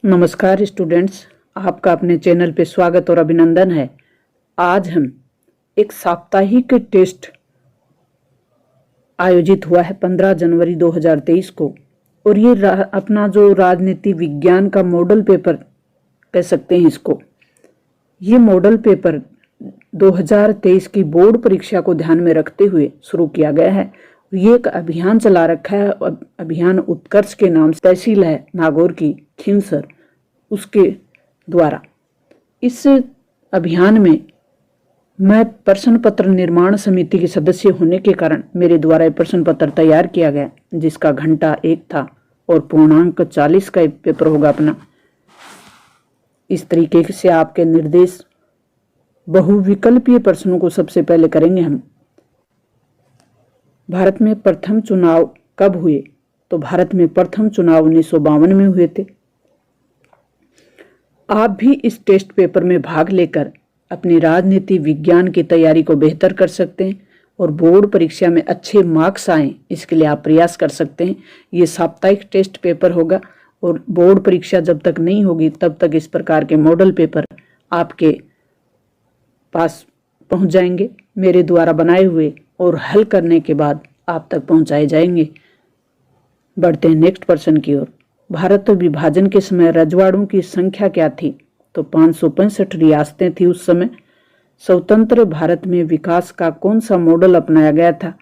नमस्कार स्टूडेंट्स, आपका अपने चैनल पे स्वागत और अभिनंदन है। आज हम एक साप्ताहिक टेस्ट आयोजित हुआ है 15 जनवरी 2023 को, और ये अपना जो राजनीति विज्ञान का मॉडल पेपर कह सकते हैं इसको, ये मॉडल पेपर 2023 की बोर्ड परीक्षा को ध्यान में रखते हुए शुरू किया गया है। ये एक अभियान चला रखा है, अभियान उत्कर्ष के नाम से तहसील है नागौर की खिंसर, उसके द्वारा। इस अभियान में मैं प्रश्न पत्र निर्माण समिति के सदस्य होने के कारण मेरे द्वारा ये प्रश्न पत्र तैयार किया गया, जिसका घंटा 1 था और पूर्णांक 40 का पेपर होगा अपना। इस तरीके से आपके निर्देश बहुविकल्पीय प्रश्नों को सबसे पहले करेंगे हम। भारत में प्रथम चुनाव कब हुए? तो भारत में प्रथम चुनाव 1952 में हुए थे। आप भी इस टेस्ट पेपर में भाग लेकर अपनी राजनीति विज्ञान की तैयारी को बेहतर कर सकते हैं और बोर्ड परीक्षा में अच्छे मार्क्स आएं, इसके लिए आप प्रयास कर सकते हैं। ये साप्ताहिक टेस्ट पेपर होगा और बोर्ड परीक्षा जब तक नहीं होगी तब तक इस प्रकार के मॉडल पेपर आपके पास पहुंच जाएंगे, मेरे द्वारा बनाए हुए, और हल करने के बाद आप तक पहुंचाए जाएंगे। बढ़ते हैं नेक्स्ट प्रश्न की ओर। भारत विभाजन के समय रजवाड़ों की संख्या क्या थी? तो 565 रियासतें थी उस समय। स्वतंत्र भारत में विकास का कौन सा मॉडल अपनाया गया था?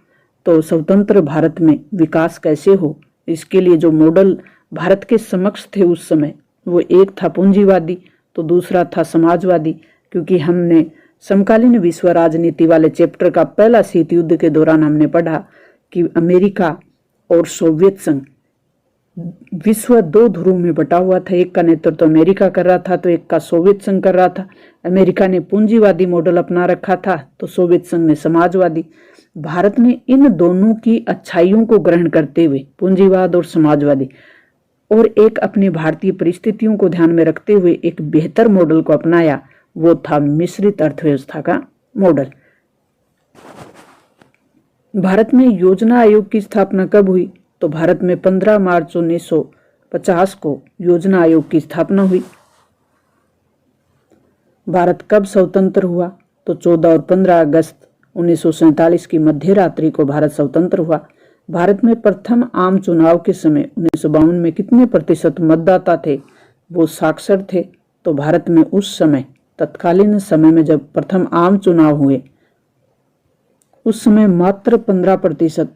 तो स्वतंत्र भारत में विकास कैसे हो, इसके लिए जो मॉडल भारत के समक्ष थे उस समय, वो एक था पूंजीवादी तो दूसरा था समाजवादी। क्योंकि हमने समकालीन विश्व राजनीति वाले चैप्टर का पहला शीत युद्ध के दौरान हमने पढ़ा कि अमेरिका और सोवियत संघ विश्व 2 ध्रुव में बटा हुआ था। एक का नेतृत्व तो अमेरिका कर रहा था तो एक का सोवियत संघ कर रहा था। अमेरिका ने पूंजीवादी मॉडल अपना रखा था तो सोवियत संघ ने समाजवादी। भारत ने इन दोनों की अच्छाइयों को ग्रहण करते हुए, पूंजीवाद और समाजवादी, और एक अपनी भारतीय परिस्थितियों को ध्यान में रखते हुए एक बेहतर मॉडल को अपनाया, वो था मिश्रित अर्थव्यवस्था का मॉडल। भारत में योजना आयोग की स्थापना कब हुई? तो भारत में 15 मार्च 1950 को योजना आयोग की स्थापना हुई। भारत कब स्वतंत्र हुआ? तो 14 और 15 अगस्त 1947 की मध्य रात्रि को भारत स्वतंत्र हुआ। भारत में प्रथम आम चुनाव के समय 1952 में कितने प्रतिशत मतदाता थे? वो साक्षर थे। तो भारत में उस समय, तत्कालीन समय में जब प्रथम आम चुनाव हुए, उस समय मात्र 15%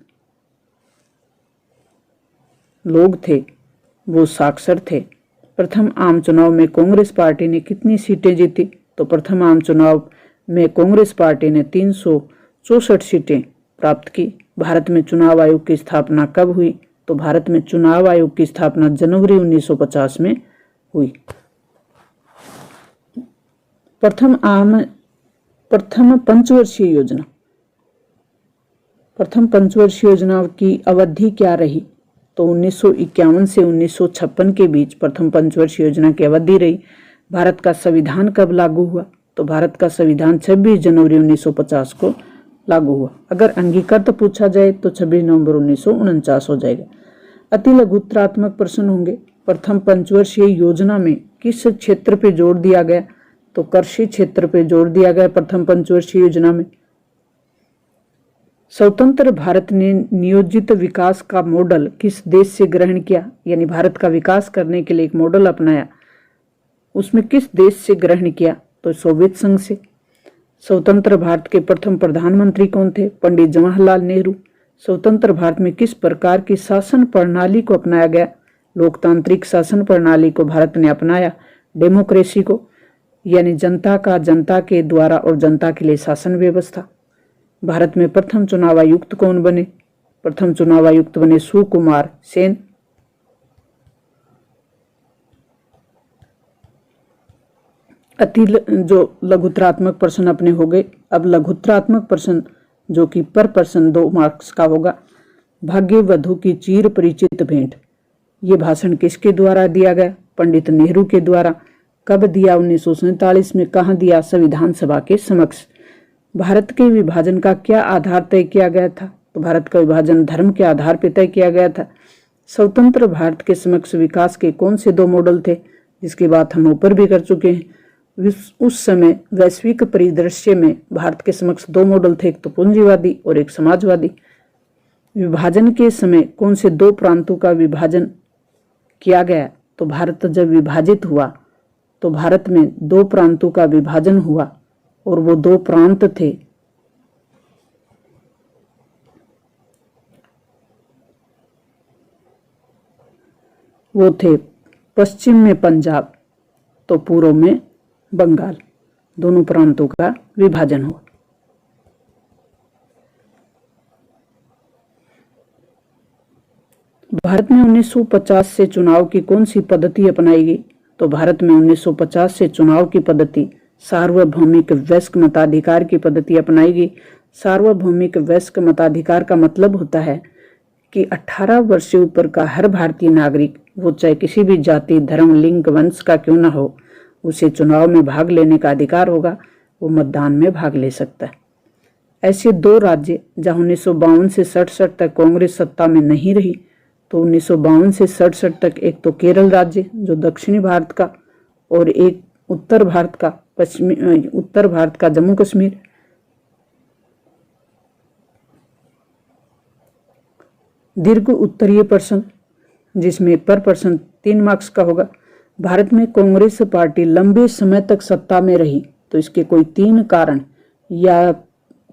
लोग थे वो साक्षर थे। प्रथम आम चुनाव में कांग्रेस पार्टी ने कितनी सीटें जीती? तो प्रथम आम चुनाव में कांग्रेस पार्टी ने 364 सीटें प्राप्त की। भारत में चुनाव आयोग की स्थापना कब हुई? तो भारत में चुनाव आयोग की स्थापना जनवरी 1950 में हुई। प्रथम पंचवर्षीय योजना, प्रथम पंचवर्षीय योजना की अवधि क्या रही? तो 1951 से 1956 के बीच प्रथम पंचवर्षीय योजना की अवधि रही। भारत का संविधान कब लागू हुआ? तो भारत का संविधान 26 जनवरी 1950 को लागू हुआ। अगर अंगीकृत पूछा जाए तो 26 नवंबर 1949 हो जाएगा। अति लघुत्तरात्मक प्रश्न होंगे। प्रथम पंचवर्षीय योजना में किस क्षेत्र पे जोर दिया गया? तो कृषि क्षेत्र पे जोर दिया गया प्रथम पंचवर्षीय योजना में। स्वतंत्र भारत ने नियोजित विकास का मॉडल किस देश से ग्रहण किया? यानी भारत का विकास करने के लिए एक मॉडल अपनाया, उसमें किस देश से ग्रहण किया? तो सोवियत संघ से। स्वतंत्र भारत के प्रथम प्रधानमंत्री कौन थे? पंडित जवाहरलाल नेहरू। स्वतंत्र भारत में किस प्रकार की शासन प्रणाली को अपनाया गया? लोकतांत्रिक शासन प्रणाली को भारत ने अपनाया, डेमोक्रेसी को, यानी जनता का जनता के द्वारा और जनता के लिए शासन व्यवस्था। भारत में प्रथम चुनाव आयुक्त कौन बने? प्रथम चुनाव आयुक्त बने सुकुमार सेन। जो लघुत्तरात्मक प्रश्न अपने हो गए। अब लघुत्तरात्मक प्रश्न जो कि पर प्रश्न 2 मार्क्स का होगा। भाग्य वधु की चिर परिचित भेंट, ये भाषण किसके द्वारा दिया गया? पंडित नेहरू के द्वारा। कब दिया? 1947 में। कहाँ दिया? संविधान सभा के समक्ष। भारत के विभाजन का क्या आधार तय किया गया था? तो भारत का विभाजन धर्म के आधार पर तय किया गया था। स्वतंत्र भारत के समक्ष विकास के कौन से 2 मॉडल थे? जिसकी बात हम ऊपर भी कर चुके हैं। उस समय वैश्विक परिदृश्य में भारत के समक्ष दो मॉडल थे, एक तो पूंजीवादी और एक समाजवादी। विभाजन के समय कौन से दो प्रांतों का विभाजन किया गया? तो भारत जब विभाजित हुआ तो भारत में दो प्रांतों का विभाजन हुआ और वो दो प्रांत थे, वो थे पश्चिम में पंजाब तो पूर्व में बंगाल। दोनों प्रांतों का विभाजन हुआ। भारत में 1950 से चुनाव की कौन सी पद्धति अपनाई गई? तो भारत में 1950 से चुनाव की पद्धति सार्वभौमिक वयस्क मताधिकार की पद्धति अपनाई गई। सार्वभौमिक वयस्क मताधिकार का मतलब होता है कि 18 वर्ष से ऊपर का हर भारतीय नागरिक, वो चाहे किसी भी जाति, धर्म, लिंग, वंश का क्यों न हो, उसे चुनाव में भाग लेने का अधिकार होगा, वो मतदान में भाग ले सकता है। ऐसे दो राज्य जहां 1952 से 67 तक कांग्रेस सत्ता में नहीं रही, तो 1952 से 67 तक एक तो केरल राज्य जो दक्षिणी भारत का, और एक उत्तर भारत का जम्मू कश्मीर। दीर्घ उत्तरीय प्रश्न, जिसमें पर प्रश्न 3 मार्क्स का होगा। भारत में कांग्रेस पार्टी लंबे समय तक सत्ता में रही, तो इसके कोई 3 कारण, या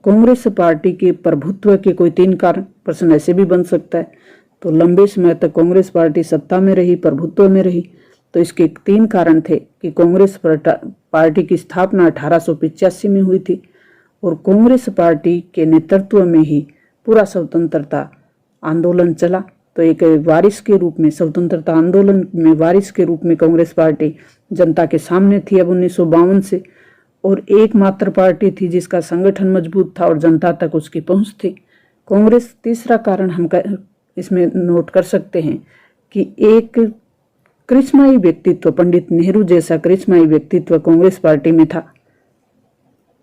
कांग्रेस पार्टी के प्रभुत्व के कोई 3 कारण, प्रश्न ऐसे भी बन सकता है। तो लंबे समय तक कांग्रेस पार्टी सत्ता में रही, प्रभुत्व में रही, तो इसके 3 कारण थे कि कांग्रेस पार्टी की स्थापना 1885 में हुई थी और कांग्रेस पार्टी के नेतृत्व में ही पूरा स्वतंत्रता आंदोलन चला। तो एक वारिस के रूप में, स्वतंत्रता आंदोलन में वारिस के रूप में कांग्रेस पार्टी जनता के सामने थी अब 1952 से, और एकमात्र पार्टी थी जिसका संगठन मजबूत था और जनता तक उसकी पहुंच थी। कांग्रेस, तीसरा कारण हम इसमें नोट कर सकते हैं कि एक करिश्माई व्यक्तित्व, पंडित नेहरू जैसा करिश्माई व्यक्तित्व कांग्रेस पार्टी में था।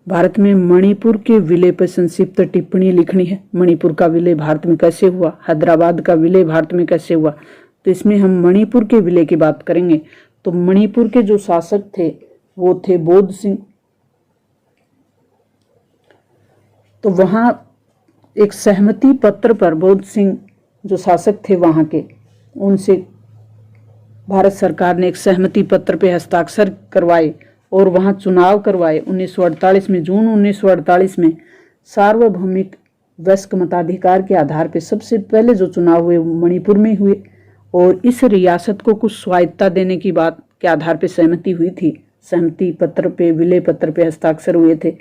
भारत में मणिपुर के विलय पर संक्षिप्त टिप्पणी लिखनी है। मणिपुर का विलय भारत में कैसे हुआ, हैदराबाद का विलय भारत में कैसे हुआ, तो इसमें हम मणिपुर के विलय की बात करेंगे। तो मणिपुर के जो शासक थे वो थे बोध सिंह। तो वहां एक सहमति पत्र पर बोध सिंह जो शासक थे वहां के, उनसे भारत सरकार ने एक सहमति पत्र पे हस्ताक्षर करवाए और वहां चुनाव करवाए 1948 में। जून 1948 में सार्वभौमिक वयस्क मताधिकार के आधार पर सबसे पहले जो चुनाव हुए मणिपुर में हुए और इस रियासत को कुछ स्वायत्तता देने की बात के आधार पर सहमति हुई थी। सहमति पत्र पे, विलय पत्र पे हस्ताक्षर हुए थे।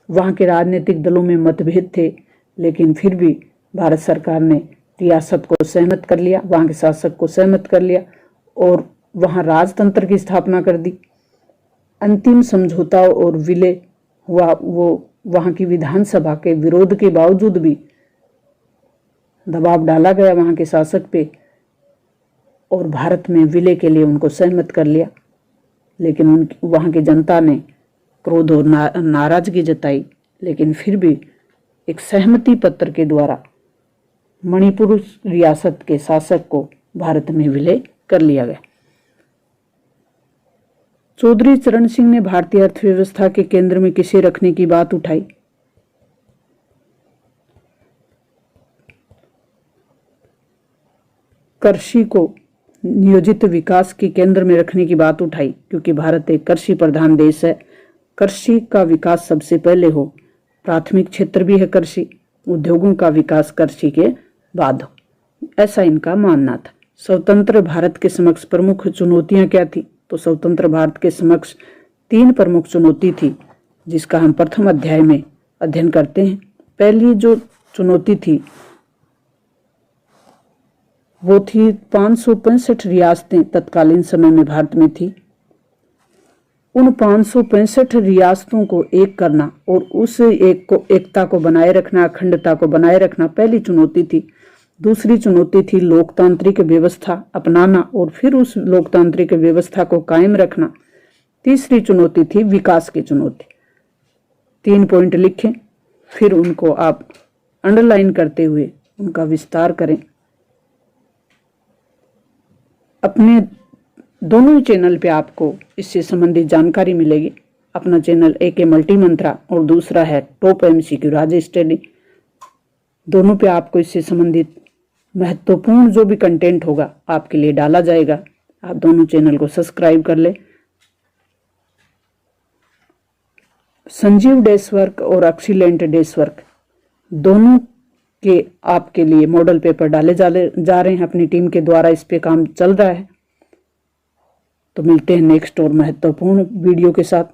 वहाँ के राजनीतिक दलों में मतभेद थे, लेकिन फिर भी भारत सरकार ने रियासत को सहमत कर लिया, वहाँ के शासक को सहमत कर लिया और वहाँ राजतंत्र की स्थापना कर दी। अंतिम समझौता और विलय हुआ, वो वहाँ की विधानसभा के विरोध के बावजूद भी दबाव डाला गया वहाँ के शासक पे और भारत में विलय के लिए उनको सहमत कर लिया। लेकिन वहाँ की जनता ने क्रोध और नाराजगी जताई, लेकिन फिर भी एक सहमति पत्र के द्वारा मणिपुर रियासत के शासक को भारत में विलय कर लिया गया। चौधरी चरण सिंह ने भारतीय अर्थव्यवस्था के केंद्र में किसे रखने की बात उठाई? कृषि को नियोजित विकास के केंद्र में रखने की बात उठाई, क्योंकि भारत एक कृषि प्रधान देश है। कृषि का विकास सबसे पहले हो, प्राथमिक क्षेत्र भी है कृषि, उद्योगों का विकास कृषि के बाद हो, ऐसा इनका मानना था। स्वतंत्र भारत के समक्ष प्रमुख चुनौतियां क्या थी? तो स्वतंत्र भारत के समक्ष 3 प्रमुख चुनौती थी, जिसका हम प्रथम अध्याय में अध्ययन करते हैं। पहली जो चुनौती थी वो थी 565 रियासतें तत्कालीन समय में भारत में थी। उन 565 रियासतों को एक करना और उस एकता को बनाए रखना, अखंडता को बनाए रखना पहली चुनौती थी। दूसरी चुनौती थी लोकतांत्रिक व्यवस्था अपनाना और फिर उस लोकतांत्रिक व्यवस्था को कायम रखना। तीसरी चुनौती थी विकास की चुनौती। 3 पॉइंट लिखें, फिर उनको आप अंडरलाइन करते हुए उनका विस्तार करें। अपने दोनों ही चैनल पे आपको इससे संबंधित जानकारी मिलेगी। अपना चैनल AK मल्टी मंत्रा और दूसरा है टॉप MCQ राज स्टडी। दोनों पे आपको इससे संबंधित महत्वपूर्ण जो भी कंटेंट होगा आपके लिए डाला जाएगा। आप दोनों चैनल को सब्सक्राइब कर ले। संजीव डेस्क वर्क और एक्सीलेंट डेस्क वर्क दोनों के आपके लिए मॉडल पेपर डाले जा रहे हैं। अपनी टीम के द्वारा इस पे काम चल रहा है। तो मिलते हैं नेक्स्ट और महत्वपूर्ण वीडियो के साथ।